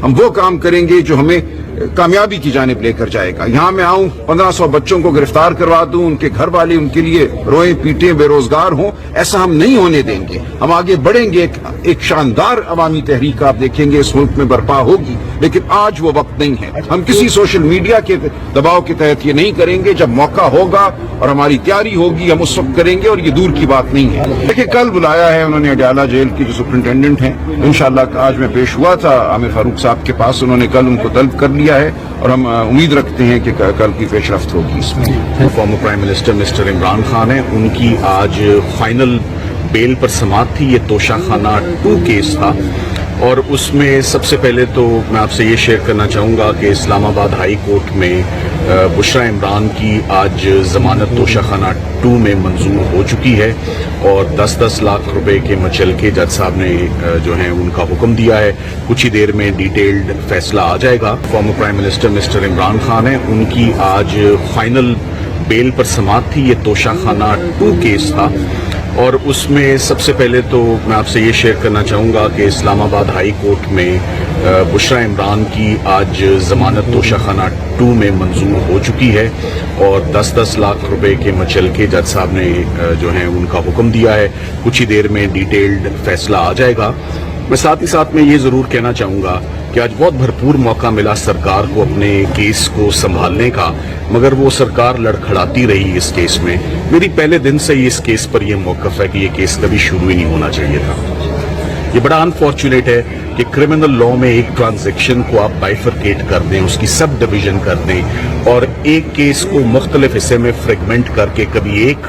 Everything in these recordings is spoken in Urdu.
ہم وہ کام کریں گے جو ہمیں کامیابی کی جانب لے کر جائے گا. یہاں میں آؤں 1500 بچوں کو گرفتار کروا دوں, ان کے گھر والے ان کے لیے روئیں پیٹیں بے روزگار ہوں, ایسا ہم نہیں ہونے دیں گے. ہم آگے بڑھیں گے, ایک شاندار عوامی تحریک آپ دیکھیں گے اس ملک میں برپا ہوگی, لیکن آج وہ وقت نہیں ہے. ہم کسی سوشل میڈیا کے دباؤ کے تحت یہ نہیں کریں گے. جب موقع ہوگا اور ہماری تیاری ہوگی ہم اس وقت کریں گے, اور یہ دور کی بات نہیں ہے. دیکھیں کل بلایا ہے انہوں نے اڈیالہ جیل کی جو سپرنٹینڈنٹ ہیں, انشاءاللہ آج میں پیش ہوا تھا عامر فاروق صاحب کے پاس, انہوں نے کل ان کو طلب کر لیا ہے اور ہم امید رکھتے ہیں کہ کل کی پیش رفت ہوگی اس میں. Former prime minister mister Imran Khan ہیں, ان کی آج فائنل بیل پر سماعت تھی. یہ توشہ خانہ 2 کیس تھا, اور اس میں سب سے پہلے تو میں آپ سے یہ شیئر کرنا چاہوں گا کہ اسلام آباد ہائی کورٹ میں بشرا عمران کی آج ضمانت توشہ خانہ 2 میں منظور ہو چکی ہے, اور 10-10 لاکھ روپے کے مچلکے جج صاحب نے جو ہیں ان کا حکم دیا ہے. کچھ ہی دیر میں ڈیٹیلڈ فیصلہ آ جائے گا. Former prime minister mister Imran Khan ہیں, ان کی آج فائنل بیل پر سماعت تھی. یہ توشہ خانہ 2 کیس تھا, اور اس میں سب سے پہلے تو میں آپ سے یہ شیئر کرنا چاہوں گا کہ اسلام آباد ہائی کورٹ میں بشرا عمران کی آج ضمانت توشہ خانہ 2 میں منظور ہو چکی ہے, اور 10-10 لاکھ روپے کے مچلکے جج صاحب نے جو ہیں ان کا حکم دیا ہے. کچھ ہی دیر میں ڈیٹیلڈ فیصلہ آ جائے گا. میں ساتھ ہی ساتھ میں یہ ضرور کہنا چاہوں گا کہ آج بہت بھرپور موقع ملا سرکار کو اپنے کیس کو سنبھالنے کا, مگر وہ سرکار لڑکھڑاتی رہی اس کیس میں. میری پہلے دن سے ہی اس کیس پر یہ موقف ہے کہ یہ کیس کبھی شروع ہی نہیں ہونا چاہیے تھا. یہ بڑا انفارچونیٹ ہے کہ کرمنل لا میں ایک ٹرانزیکشن کو آپ بائیفرکیٹ کر دیں, اس کی سب ڈویژن کر دیں, اور ایک کیس کو مختلف حصے میں فریگمنٹ کر کے کبھی ایک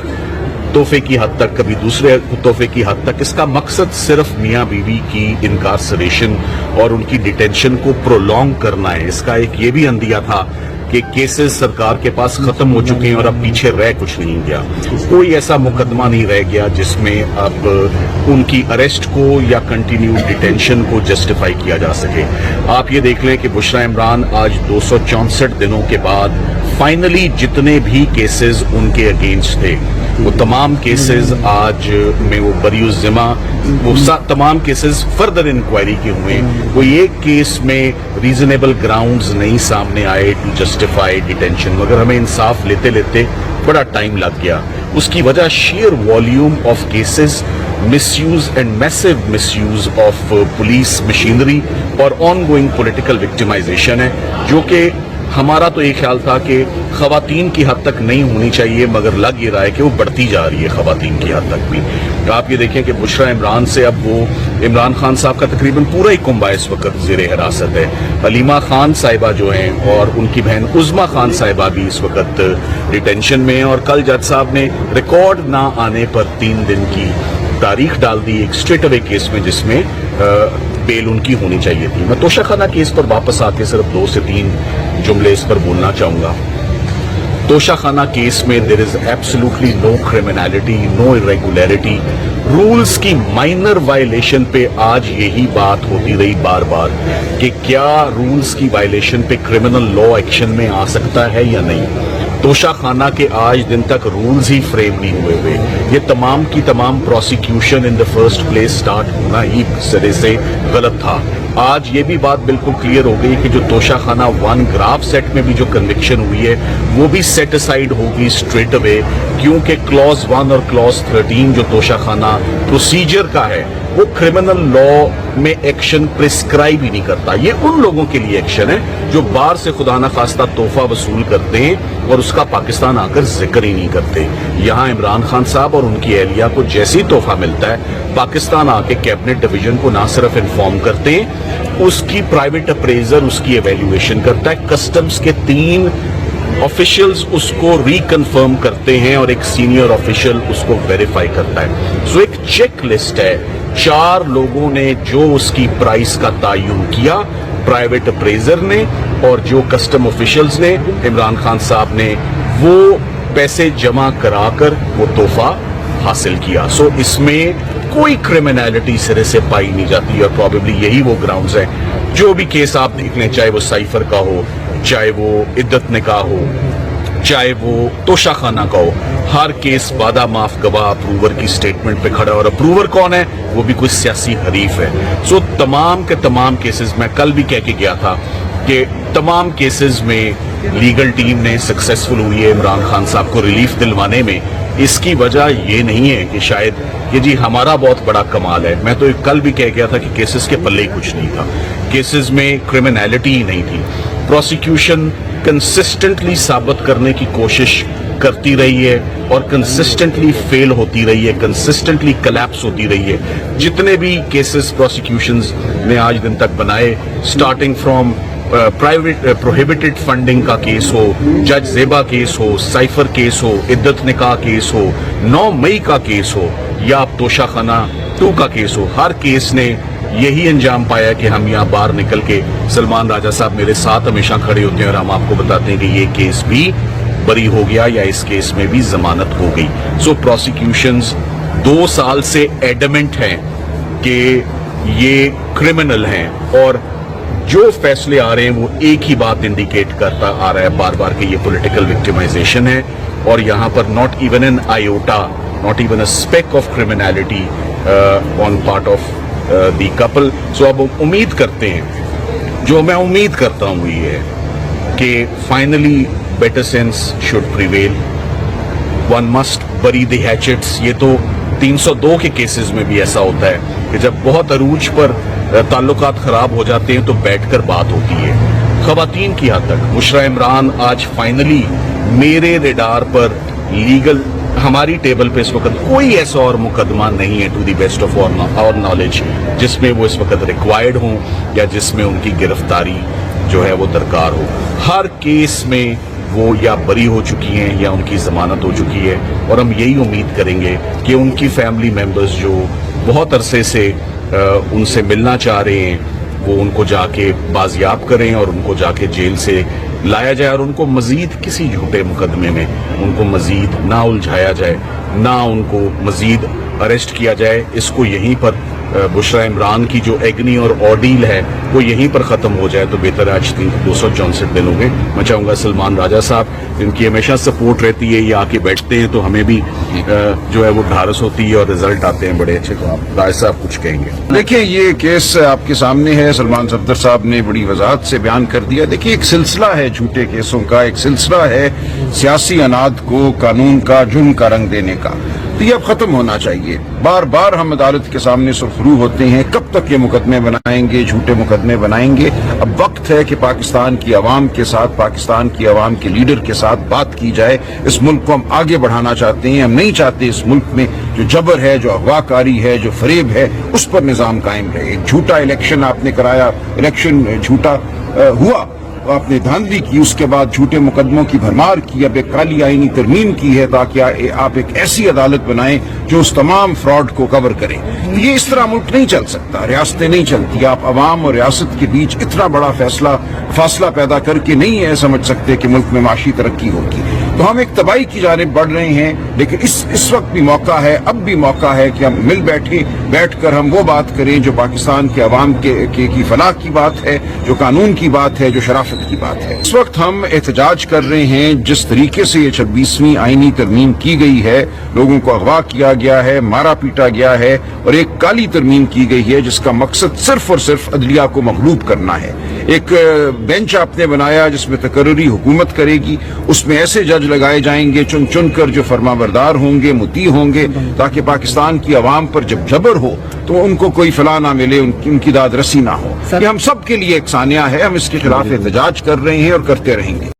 تحفے کی حد تک کبھی دوسرے تحفے کی حد تک. اس کا مقصد صرف میاں بیوی کی انکارسریشن اور ان کی ڈیٹینشن کو پرولونگ کرنا ہے. اس کا ایک یہ بھی اندیہ تھا کہ کیسز سرکار کے پاس ختم ہو چکے ہیں اور اب پیچھے رہ کچھ نہیں گیا. کوئی ایسا مقدمہ نہیں رہ گیا جس میں اب ان کی اریسٹ کو یا کنٹینیو ڈیٹینشن کو جسٹیفائی کیا جا سکے. آپ یہ دیکھ لیں کہ بشرا عمران آج 264 دنوں کے بعد فائنلی جتنے بھی کیسز ان کے اگینسٹ تھے وہ تمام کیسز آج میں وہ بری الذمہ, وہ تمام کیسز فردر انکوائری کے ہوئے. کوئی ایک کیس میں ریزنیبل گراؤنڈز نہیں سامنے آئے ٹو جسٹیفائی ڈیٹینشن, مگر ہمیں انصاف لیتے لیتے بڑا ٹائم لگ گیا. اس کی وجہ sheer volume of cases, misuse and میسو misuse of police machinery اور آن گوئنگ پولیٹیکل وکٹمائزیشن ہے, جو کہ ہمارا تو یہ خیال تھا کہ خواتین کی حد تک نہیں ہونی چاہیے, مگر لگ یہ رہا ہے کہ وہ بڑھتی جا رہی ہے خواتین کی حد تک بھی. آپ یہ دیکھیں کہ بشرا عمران سے اب وہ عمران خان صاحب کا تقریباً پورا ہی کنبہ اس وقت زیر حراست ہے. حلیمہ خان صاحبہ جو ہیں اور ان کی بہن عظمیٰ خان صاحبہ بھی اس وقت ڈیٹینشن میں ہیں, اور کل جج صاحب نے ریکارڈ نہ آنے پر 3 دن کی تاریخ ڈال دی ایک اسٹریٹ اوے کیس میں جس میں بیل ان کی ہونی چاہیے تھی. میں توشہ خانہ کیس پر واپس آ کے صرف 2 سے 3 جملے اس پر بولنا چاہوں گا. توشہ خانہ کیس میں there is absolutely no criminality, no irregularity. Rules کی مائنر وائلیشن پہ آج یہی بات ہوتی رہی بار بار کہ کیا رولز کی وائلیشن پہ کرمنل لا ایکشن میں آ سکتا ہے یا نہیں. توشہ خانہ کے آج دن تک رولز ہی فریم نہیں ہوئے. یہ تمام کی تمام prosecution in the first place start ہونا ہی سرے سے غلط تھا. آج یہ بھی بات بالکل کلیئر ہو گئی کہ جو توشہ خانہ 1 گراف سیٹ میں بھی جو کنوکشن ہوئی ہے وہ بھی سیٹ اسائیڈ ہوگی اسٹریٹ اوے, کیونکہ کلوز 1 اور کلوز 13 جو توشہ خانہ پروسیجر کا ہے وہ کرمنل لا میں ایکشن پرسکرائب ہی نہیں کرتا. یہ ان لوگوں کے لیے ایکشن ہے جو باہر سے خدا نخواستہ تحفہ وصول کرتے ہیں اور اس کا پاکستان آ کر ذکر ہی نہیں کرتے. یہاں عمران خان صاحب اور ان کی اہلیہ کو جیسی تحفہ ملتا ہے پاکستان آ کے کیبنٹ ڈویژن کو نہ صرف انفارم کرتے ہیں, اس کی پرائیویٹ اپریزر اس کی ایویلیویشن کرتا ہے, کسٹمز کے 3 آفیشلز اس کو ریکنفرم کرتے ہیں اور ایک سینئر آفیشل اس کو ویریفائی کرتا ہے. سو ایک چیک لسٹ ہے. 4 لوگوں نے جو اس کی پرائس کا تعین کیا, پرائیویٹ اپریزر نے اور جو کسٹم آفیشلز نے, عمران خان صاحب نے وہ پیسے جمع کرا کر وہ تحفہ حاصل کیا. سو اس میں کوئی کرمنالٹی سرے سے پائی نہیں جاتی, اور پروبیبلی یہی وہ گراؤنڈز ہیں. جو بھی کیس آپ دیکھ لیں, چاہے وہ سائفر کا ہو, چاہے وہ عدت نکاح ہو, چاہے وہ توشہ خانہ کا ہو, ہر کیس وعدہ معاف گواہ اپروور کی سٹیٹمنٹ پہ کھڑا ہے، اور اپروور کون ہے؟ وہ بھی کوئی سیاسی حریف ہے. سو تمام کے تمام کیسز، میں کل بھی کہہ کے گیا تھا کہ تمام کیسز میں لیگل ٹیم نے سکسیسفل ہوئی ہے عمران خان صاحب کو ریلیف دلوانے میں. اس کی وجہ یہ نہیں ہے کہ شاید کہ جی ہمارا بہت بڑا کمال ہے. میں تو کل بھی کہہ گیا تھا کہ کیسز کے پلے کچھ نہیں تھا، کیسز میں کرمنالٹی ہی نہیں تھی. پروسیکیوشن کنسسٹنٹلی ثابت کرنے کی کوشش کرتی رہی ہے اور کنسسٹنٹلی فیل ہوتی رہی ہے، کنسسٹنٹلی کلیپس ہوتی رہی ہے. جتنے بھی کیسز پروسیکیوشنز نے آج دن تک بنائے، starting from private prohibited funding کا کیس ہو، جج زیبا کیس ہو، سائفر کیس ہو، عدت نکاح کیس ہو، 9 مئی کا کیس ہو، یا اب توشہ خانہ 2 کا کیس ہو، ہر کیس نے یہی انجام پایا کہ ہم یہاں باہر نکل کے، سلمان راجہ صاحب میرے ساتھ ہمیشہ کھڑے ہوتے ہیں اور ہم آپ کو بتاتے ہیں کہ یہ کیس بھی بری ہو گیا یا اس کیس میں بھی ضمانت ہو گئی. سو پروسیکیوشنز 2 سال سے ایڈمنٹ ہیں کہ یہ کرمنل ہیں، اور جو فیصلے آ رہے ہیں وہ ایک ہی بات انڈیکیٹ کرتا آ رہا ہے بار بار کہ یہ پولیٹیکل وکٹمائزیشن ہے، اور یہاں پر not even an iota, not even a speck of criminality on part of the couple. So اب امید کرتے ہیں، جو میں امید کرتا ہوں یہ ہے کہ finally better sense should prevail. One must بری دی ہیچٹس. یہ تو 302 کے کیسز میں بھی ایسا ہوتا ہے کہ جب بہت عروج پر تعلقات خراب ہو جاتے ہیں تو بیٹھ کر بات ہوتی ہے. خواتین کی حد تک مشرا عمران آج فائنلی میرے ریڈار پر لیگل، ہماری ٹیبل پہ اس وقت کوئی ایسا اور مقدمہ نہیں ہے to the best of our knowledge جس میں وہ اس وقت ریکوائرڈ ہوں یا جس میں ان کی گرفتاری جو ہے وہ درکار ہو. ہر کیس میں وہ یا بری ہو چکی ہیں یا ان کی ضمانت ہو چکی ہے، اور ہم یہی امید کریں گے کہ ان کی فیملی ممبرز جو بہت عرصے سے ان سے ملنا چاہ رہے ہیں وہ ان کو جا کے بازیاب کریں اور ان کو جا کے جیل سے لایا جائے، اور ان کو مزید کسی جھوٹے مقدمے میں ان کو مزید نہ الجھایا جائے، نہ ان کو مزید اریسٹ کیا جائے. اس کو یہیں پر بشرا عمران کی جو ایگنی اور آرڈیل ہے وہ یہیں پر ختم ہو جائے تو بہتر ہے. آج 264 دن ہو گئے. میں چاہوں گا سلمان راجہ صاحب، جن کی ہمیشہ سپورٹ رہتی ہے، یہ آ کے بیٹھتے ہیں تو ہمیں بھی جو ہے وہ ڈھارس ہوتی ہے اور رزلٹ آتے ہیں بڑے اچھے. تو آپ راج صاحب کچھ کہیں گے؟ دیکھیں، یہ کیس آپ کے سامنے ہے، سلمان صفدر صاحب نے بڑی وضاحت سے بیان کر دیا. دیکھیں، ایک سلسلہ ہے جھوٹے کیسوں کا، ایک سلسلہ ہے سیاسی اناد کو قانون کا جرم کا رنگ دینے کا. تو یہ اب ختم ہونا چاہیے. بار بار ہم عدالت کے سامنے سرخرو ہوتے ہیں، کب تک یہ مقدمے بنائیں گے، جھوٹے مقدمے بنائیں گے. اب وقت ہے کہ پاکستان کی عوام کے ساتھ، پاکستان کی عوام کے لیڈر کے ساتھ بات کی جائے. اس ملک کو ہم آگے بڑھانا چاہتے ہیں. ہم نہیں چاہتے اس ملک میں جو جبر ہے، جو اغوا کاری ہے، جو فریب ہے، اس پر نظام قائم رہے. ایک جھوٹا الیکشن آپ نے کرایا، الیکشن جھوٹا ہوا، آپ نے دھاندلی کی، اس کے بعد جھوٹے مقدموں کی بھرمار کی، اب ایک کالی آئینی ترمیم کی ہے تاکہ آپ ایک ایسی عدالت بنائیں جو اس تمام فراڈ کو کور کرے. یہ اس طرح ملک نہیں چل سکتا، ریاستیں نہیں چلتی. آپ عوام اور ریاست کے بیچ اتنا بڑا فاصلہ پیدا کر کے نہیں یہ سمجھ سکتے کہ ملک میں معاشی ترقی ہوگی. تو ہم ایک تباہی کی جانب بڑھ رہے ہیں. لیکن اس وقت بھی موقع ہے، اب بھی موقع ہے کہ ہم بیٹھ کر ہم وہ بات کریں جو پاکستان کے عوام کی فلاح کی بات ہے، جو قانون کی بات ہے، جو شرافت کی بات ہے. اس وقت ہم احتجاج کر رہے ہیں جس طریقے سے یہ 26ویں آئینی ترمیم کی گئی ہے، لوگوں کو اغوا کیا گیا ہے، مارا پیٹا گیا ہے، اور ایک کالی ترمیم کی گئی ہے جس کا مقصد صرف اور صرف عدلیہ کو مغلوب کرنا ہے. ایک بینچ آپ نے بنایا جس میں تقرری حکومت کرے گی، اس میں ایسے جج لگائے جائیں گے چن چن کر جو فرما بردار ہوں گے، مطیع ہوں گے، تاکہ پاکستان کی عوام پر جب جبر ہو تو ان کو کوئی فلاح نہ ملے، ان کی داد رسی نہ ہو. یہ ہم سب کے لیے ایک سانیہ ہے. ہم اس کے خلاف احتجاج کر رہے ہیں اور کرتے رہیں گے.